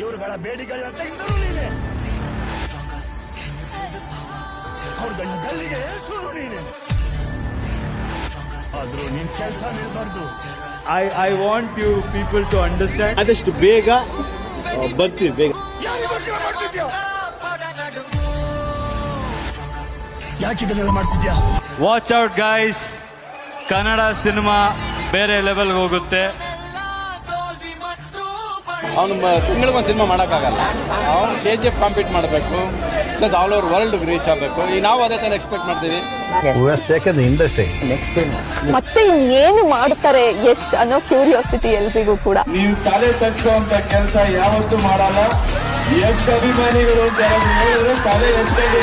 ಇವರುಗಳ ಬೇಡಿಗಳನ್ನ ತೆಗೆದರು ನೀನೆ, ಅವ್ರಗಳ ಗಲ್ಲಿಗೆ ಸುಡು ನೀನೆ. ಆದ್ರೂ ನಿನ್ ಕೆಲಸ ನಿಲ್ಬಾರ್ದು. I want you people to understand. ಆದಷ್ಟು ಬೇಗ ಬರ್ತೀವಿ ಬೇಗ. ಯಾಕಿದೆಲ್ಲ ಮಾಡ್ತಿದ್ಯಾ? Watch out guys, Kannada cinema ಬೇರೆ ಲೆವೆಲ್ಗೆ ಹೋಗುತ್ತೆ. ಅವನು ತಿಂಗಳಿಗೊಂದು ಸಿನಿಮಾ ಮಾಡೋಕ್ಕಾಗಲ್ಲ. ಅವನು KGF ಕಾಂಪೀಟ್ ಮಾಡಬೇಕು, plus all over world reach ಆಗಬೇಕು. ಈಗ ನಾವು ಅದೇ ಥರ ಎಕ್ಸ್ಪೆಕ್ಟ್ ಮಾಡ್ತೀವಿ. ಮತ್ತೆ ಇನ್ನೇನು ಮಾಡ್ತಾರೆ ಯಶ್ ಅನ್ನೋ ಕ್ಯೂರಿಯಾಸಿಟಿ ಎಲ್ರಿಗೂ ಕೂಡ. ನೀವು ತಲೆ ತಗ್ಸುವಂತ ಕೆಲಸ ಯಾವತ್ತೂ ಮಾಡಲ್ಲ. ಎಷ್ಟು ಅಭಿಮಾನಿಗಳು ಅಂತ ಹೇಳಿದ್ರೆ ತಲೆ ಎತ್ತಗೆ